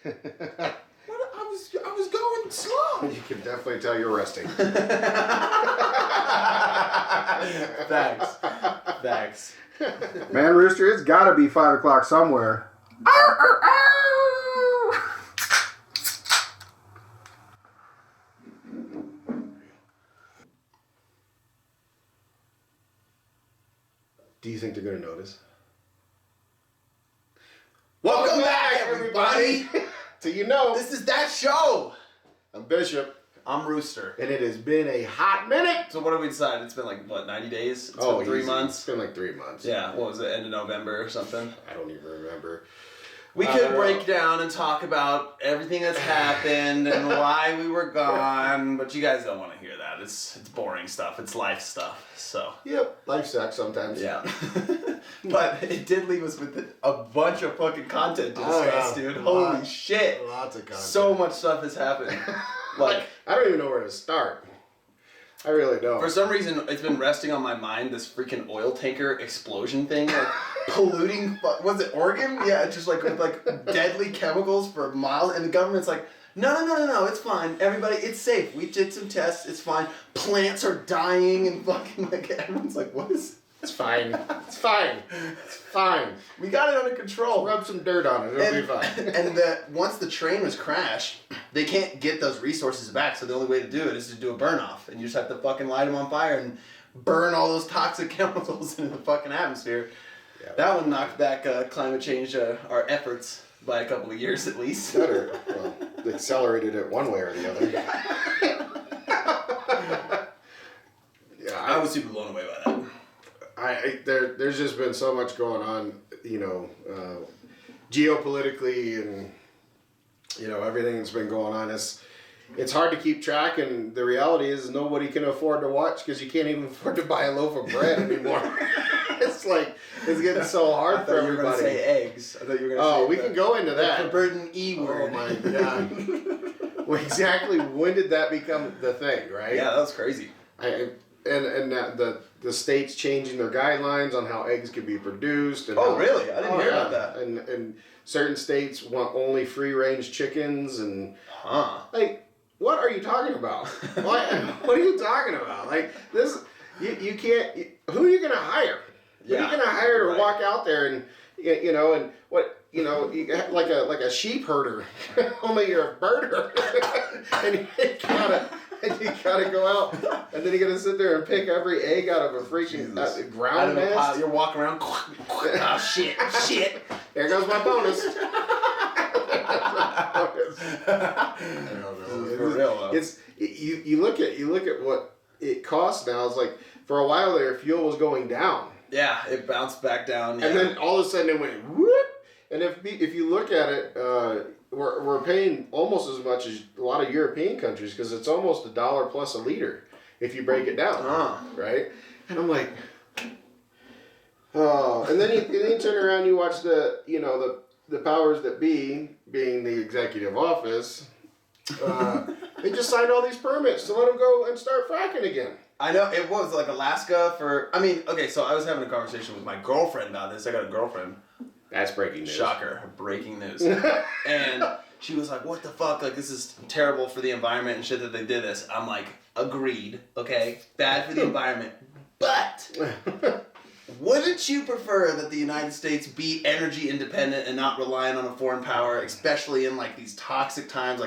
I was going slow. You can definitely tell you're resting. Thanks. Man, Rooster, it's got to be 5 o'clock somewhere. Do you think they're going to notice? Welcome back, everybody. So you know, This is that show. I'm Bishop, I'm Rooster. and it has been a hot minute. So what have we decided? It's been like, what, 90 days? It's been 3 easy. months? It's been like 3 months. Yeah, what was it, end of November or something? I don't even remember. We could break down and talk about everything that's happened and why we were gone, but you guys don't want to hear that. It's boring stuff. It's life stuff. So Yep, life sucks sometimes. yeah, but it did leave us with a bunch of fucking content to discuss, dude. Holy shit! Lots of content. So much stuff has happened. Like I don't even know where to start. I really don't. for some reason, it's been resting on my mind. This freaking oil tanker explosion thing, like polluting. Was it Oregon? Yeah, it's just with deadly chemicals for miles, and the government's like, no, it's fine. Everybody, it's safe. We did some tests. It's fine. Plants are dying, and fucking everyone's like, what is? It's fine. It's fine. It's fine. We got it under control. Rub some dirt on it. It'll be fine. And once the train was crashed, they can't get those resources back. So the only way to do it is to do a burn off, and you just have to fucking light them on fire and burn all those toxic chemicals into the fucking atmosphere. Yeah. That one knocked back climate change, our efforts by a couple of years at least. Better. Well, they accelerated it one way or the other. Yeah, I was super blown away by that. There's just been so much going on, geopolitically and, everything that's been going on. It's hard to keep track, and the reality is nobody can afford to watch because you can't even afford to buy a loaf of bread anymore. It's getting so hard for everybody. You were going to say eggs. I thought you were going to say we can go into that. The forbidden E word. Oh my God. Well, exactly when did that become the thing, right? Yeah, that was crazy. And the states changing their guidelines on how eggs can be produced. And really? I didn't hear about that. And certain states want only free-range chickens and what are you talking about? What are you talking about? Like this, you can't. Who are you gonna hire? Yeah, who are you gonna hire to walk out there and and what like a sheep herder, only you're a birder, and you gotta go out, and then you gotta sit there and pick every egg out of a freaking ground nest. You're walking around. Oh shit! There goes my bonus. For real though. It's you look at what it costs now. It's like for a while there, fuel was going down. Yeah, it bounced back down. Yeah. And then all of a sudden it went whoop. And if you look at it, we're paying almost as much as a lot of European countries because it's almost $1 plus a liter if you break it down, right? And I'm like, and then you turn around, and you watch the powers that be, being the executive office, they just signed all these permits to let them go and start fracking again. I know, it was like Alaska so I was having a conversation with my girlfriend about this. I got a girlfriend. That's breaking news. Shocker. Breaking news. And she was like, what the fuck? Like, this is terrible for the environment and shit that they did this. I'm like, agreed. Okay. Bad for the environment. But wouldn't you prefer that the United States be energy independent and not reliant on a foreign power, especially in these toxic times?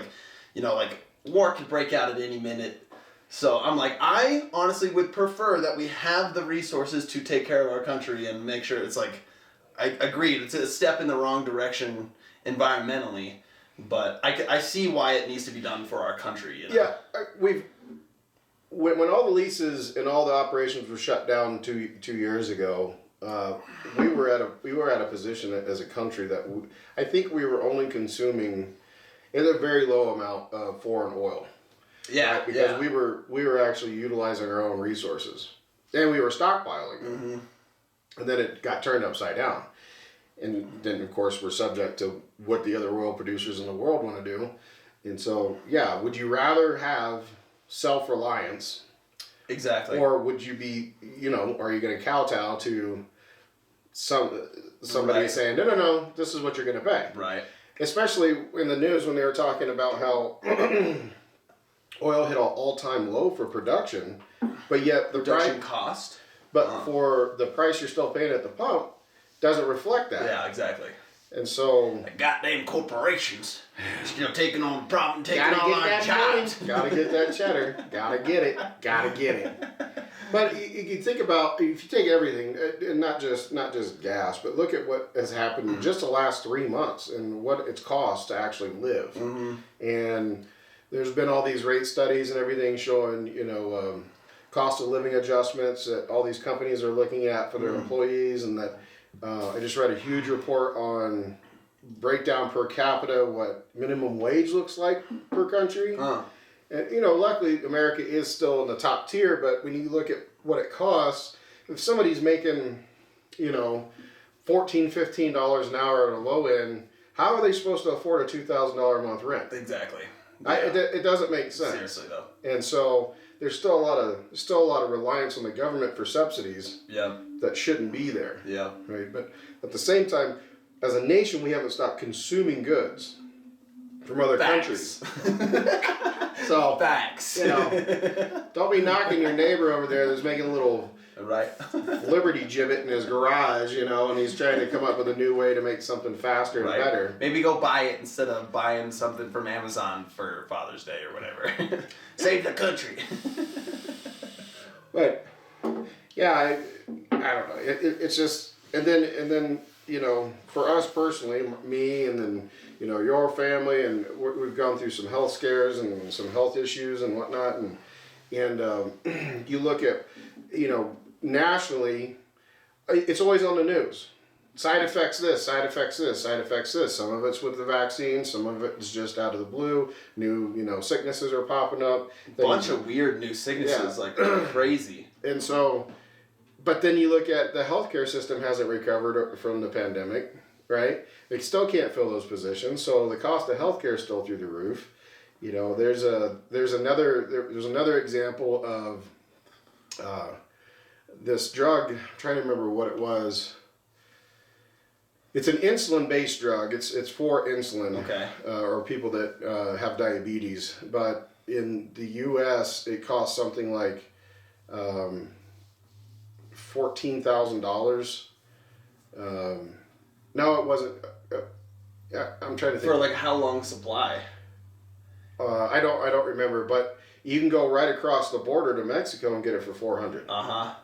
War could break out at any minute. So I'm like, I honestly would prefer that we have the resources to take care of our country and make sure it's I agreed, it's a step in the wrong direction environmentally, but I see why it needs to be done for our country. Yeah, when all the leases and all the operations were shut down two years ago, we were at a position as a country that I think we were only consuming in a very low amount of foreign oil. Yeah, right? Because we were actually utilizing our own resources, and we were stockpiling them. Mm-hmm. And then it got turned upside down. And then, of course, we're subject to what the other oil producers in the world want to do. And so, yeah, would you rather have self-reliance? Exactly. Or would you be, are you going to kowtow to somebody saying, no, this is what you're going to pay? Right. especially in the news when they were talking about how oil hit an all-time low for production, but yet the production cost. But for the price you're still paying at the pump, doesn't reflect that. Yeah, exactly. And so the goddamn corporations still taking on the problem, taking all our jobs. Gotta get that cheddar. Gotta get it. But you think about, if you take everything, and not just gas, but look at what has happened in just the last 3 months and what it's cost to actually live. Mm-hmm. And there's been all these rate studies and everything showing, cost of living adjustments that all these companies are looking at for their employees, and that I just read a huge report on breakdown per capita what minimum wage looks like per country. And luckily America is still in the top tier, but when you look at what it costs, if somebody's making $14-15 an hour at a low end, how are they supposed to afford a $2,000 a month rent? Exactly. Yeah. It doesn't make sense. Seriously though. And so there's still a lot of reliance on the government for subsidies. Yeah. That shouldn't be there. Yeah. Right. But at the same time, as a nation, we haven't stopped consuming goods from other countries. So facts. Don't be knocking your neighbor over there that's making a little Liberty gibbet in his garage, and he's trying to come up with a new way to make something faster and better. Maybe go buy it instead of buying something from Amazon for Father's Day or whatever. Save the country. But yeah, I don't know. It's just, and then for us personally, me and then your family, and we've gone through some health scares and some health issues and whatnot, and you look at nationally, it's always on the news. Side effects this, side effects this, side effects this. Some of it's with the vaccine, some of it is just out of the blue. New sicknesses are popping up. Bunch of weird new sicknesses, like crazy. And so, but then you look at the healthcare system hasn't recovered from the pandemic, right? They still can't fill those positions, so the cost of healthcare is still through the roof. There's another example of this drug. I'm trying to remember what it was. It's an insulin-based drug. It's for insulin, or people that have diabetes. But in the U.S., it costs something like $14,000. No, it wasn't. I'm trying to think. For like how long supply? I don't remember, but you can go right across the border to Mexico and get it for $400.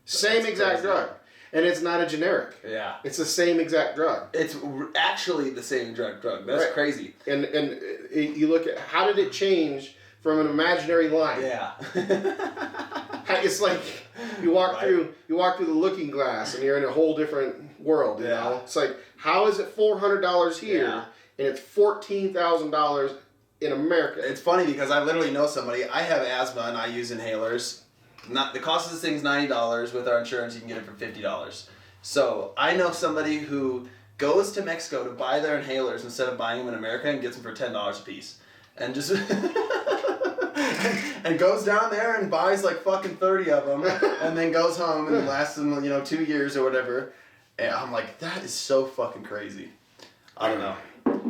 Same exact drug. And it's not a generic. Yeah. It's the same exact drug. It's actually the same exact drug. That's crazy. And you look at, how did it change from an imaginary line? Yeah. It's like you walk through the looking glass and you're in a whole different world, you know? It's like, how is it $400 here and it's $14,000 in America? It's funny because I literally know somebody. I have asthma and I use inhalers. The cost of this thing is $90. With our insurance, you can get it for $50. So I know somebody who goes to Mexico to buy their inhalers instead of buying them in America and gets them for $10 a piece, and just and goes down there and buys like fucking 30 of them, and then goes home and lasts them 2 years or whatever. And I'm like, that is so fucking crazy. I don't know.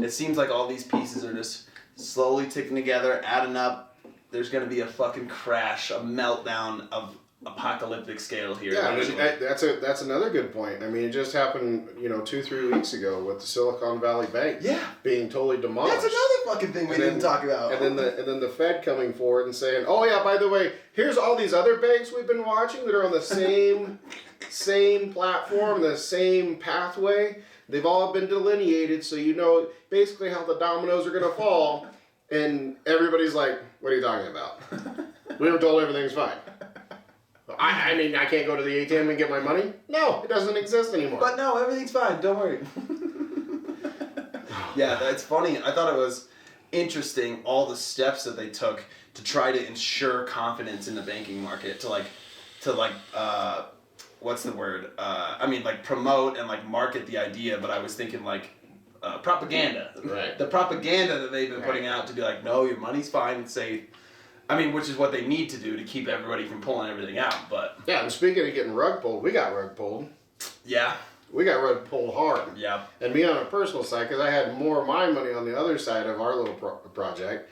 It seems like all these pieces are just slowly ticking together, adding up. There's going to be a fucking crash, a meltdown of apocalyptic scale here. Yeah, that's another good point. I mean, it just happened, 2-3 weeks ago with the Silicon Valley Bank being totally demolished. That's another fucking thing we didn't talk about. And then the Fed coming forward and saying, "Oh yeah, by the way, here's all these other banks we've been watching that are on the same platform, the same pathway. They've all been delineated, so you know basically how the dominoes are going to fall." And everybody's like, "What are you talking about? We were told everything's fine." I mean, I can't go to the ATM and get my money? No, it doesn't exist anymore. But no, everything's fine. Don't worry. Yeah, that's funny. I thought it was interesting, all the steps that they took to try to ensure confidence in the banking market, to what's the word? Promote and market the idea. But I was thinking propaganda. Right. The propaganda that they've been putting out to be like, no, your money's fine and safe. I mean, which is what they need to do to keep everybody from pulling everything out, but... Yeah, and speaking of getting rug pulled, we got rug pulled. Yeah. We got rug pulled hard. Yeah. And me on a personal side, because I had more of my money on the other side of our little project.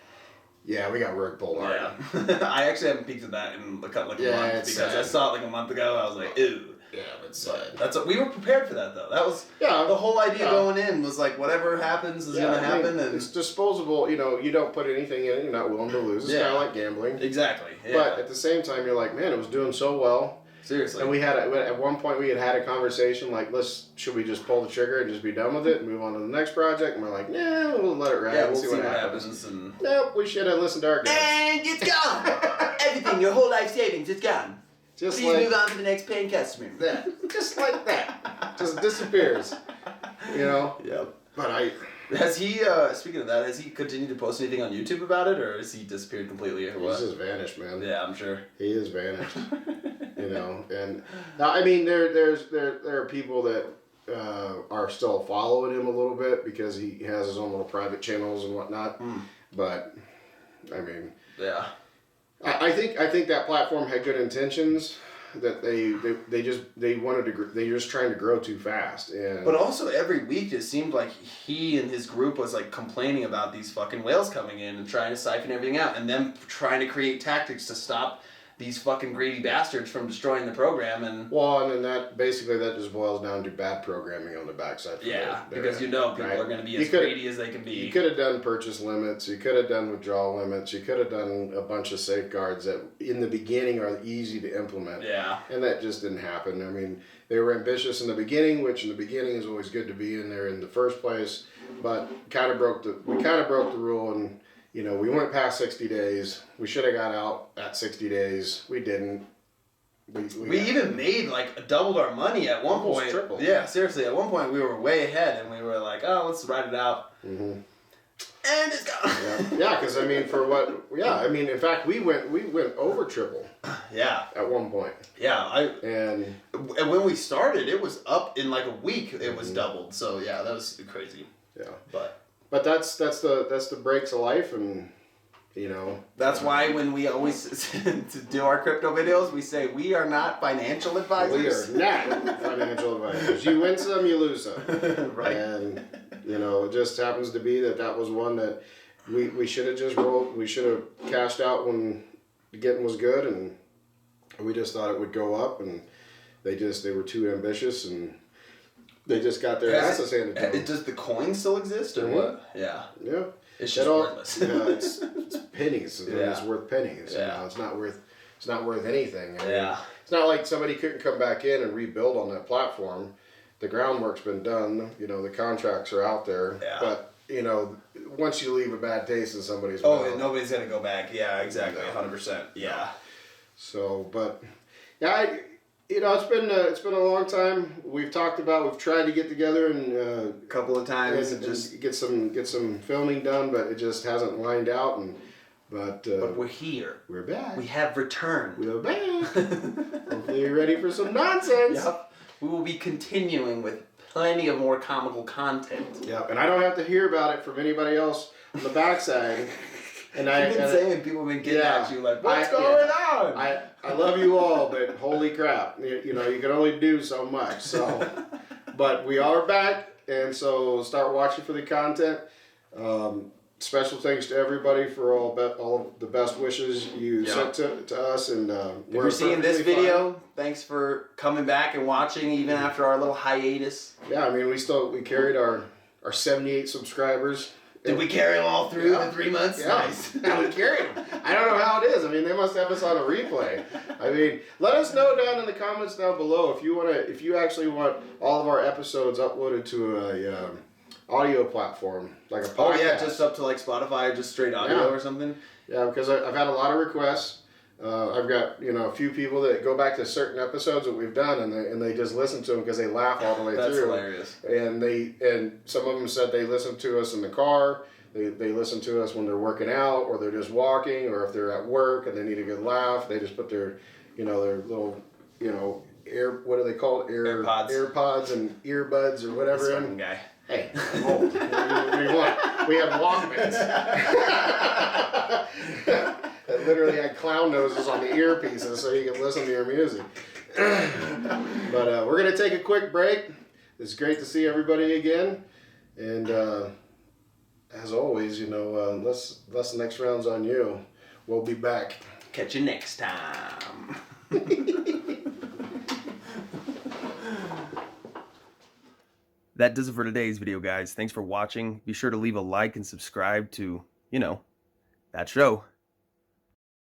Yeah, we got rug pulled hard. Yeah. I actually haven't peeked at that in like a month because sad. I saw it like a month ago. I was like, ew. Yeah, but sad. We were prepared for that though. That was the whole idea going in was like whatever happens is gonna happen, and it's disposable. You know, you don't put anything in it. You're not willing to lose. It's kind of like gambling. Exactly. Yeah. But at the same time, you're like, man, it was doing so well. Seriously. And we had at one point we had a conversation like, should we just pull the trigger and just be done with it and move on to the next project? And we're like, nah, we'll let it ride. Yeah, we'll see what happens. And nope, we should have listened to our guys. And it's gone. Everything, your whole life savings, it's gone. Just Please move on to the next paying customer. That, just like that, just disappears. You know. Yep. But has he? Speaking of that, has he continued to post anything on YouTube about it, or has he disappeared completely, or what? He's just vanished, man. Yeah, I'm sure. He is vanished. You know, and I mean, there are people that are still following him a little bit because he has his own little private channels and whatnot. But I mean, yeah. I think that platform had good intentions. That they're just trying to grow too fast. But also every week it seemed like he and his group was like complaining about these fucking whales coming in and trying to siphon everything out, and them trying to create tactics to stop these fucking greedy bastards from destroying the program. And then that just boils down to bad programming on the backside. Because people are going to be as greedy as they can be. You could have done purchase limits. You could have done withdrawal limits. You could have done a bunch of safeguards that in the beginning are easy to implement. Yeah. And that just didn't happen. I mean, they were ambitious in the beginning, which in the beginning is always good to be in there in the first place. But we kind of broke the rule, and you know, we went past 60 days. We should have got out at 60 days. We didn't. We even made doubled our money at one point. Tripled. Yeah, seriously. At one point we were way ahead, and we were like, "Oh, let's ride it out." Mm-hmm. And it's gone. Yeah, because I mean, for what? Yeah, I mean, in fact, we went over triple. Yeah. At one point. Yeah, and when we started, it was up in like a week. It was doubled. So yeah, that was crazy. Yeah. But that's the breaks of life, and you know. That's why when we always do our crypto videos, we say we are not financial advisors. We are not financial advisors. You win some, you lose some. Right. And you know, it just happens to be that was one that we should have just rolled. We should have cashed out when the getting was good, and we just thought it would go up, and they were too ambitious, and they just got their asses handed to them. Does the coin still exist or what? Yeah. Yeah. It's just worthless. You know, it's pennies. It's worth pennies. Yeah. You know, it's not worth anything. I mean, yeah. It's not like somebody couldn't come back in and rebuild on that platform. The groundwork's been done. You know, the contracts are out there. Yeah. But you know, once you leave a bad taste in somebody's mouth, nobody's gonna go back. Yeah, exactly, 100%. Yeah. So, but yeah, it's been a long time. We've tried to get together and a couple of times and just get some filming done, but it just hasn't lined out. But we're here. We're back. We have returned. We're back. Hopefully you're ready for some nonsense. Yep. We will be continuing with plenty of more comical content. Yep, and I don't have to hear about it from anybody else on the backside. And You've been saying people have been getting at you like, what's going on? I love you all, but holy crap, you know, you can only do so much. So, but we are back, and so start watching for the content. Special thanks to everybody for all of the best wishes you sent to us, and if you're seeing this video, thanks for coming back and watching even after our little hiatus. Yeah, I mean we carried our 78 subscribers. Did we carry them all through the 3 months? Yeah. Nice. Yeah, we carried them. I don't know how it is. I mean, they must have us on a replay. I mean, let us know down in the comments down below if you actually want all of our episodes uploaded to a audio platform, like a podcast. Oh yeah, just up to like Spotify, just straight audio or something. Yeah, because I've had a lot of requests. I've got a few people that go back to certain episodes that we've done, and they just listen to them because they laugh all the way That's through. Hilarious. And some of them said they listen to us in the car. They listen to us when they're working out, or they're just walking, or if they're at work and they need a good laugh, they just put their their little what are they called? AirPods and earbuds or whatever. This fucking guy. Hey, I'm old. What do you want? We have Walkmans. That literally had clown noses on the earpieces so you can listen to your music. But we're going to take a quick break. It's great to see everybody again. And as always, you know, unless the next round's on you, we'll be back. Catch you next time. That does it for today's video, guys. Thanks for watching. Be sure to leave a like and subscribe to, you know, that show.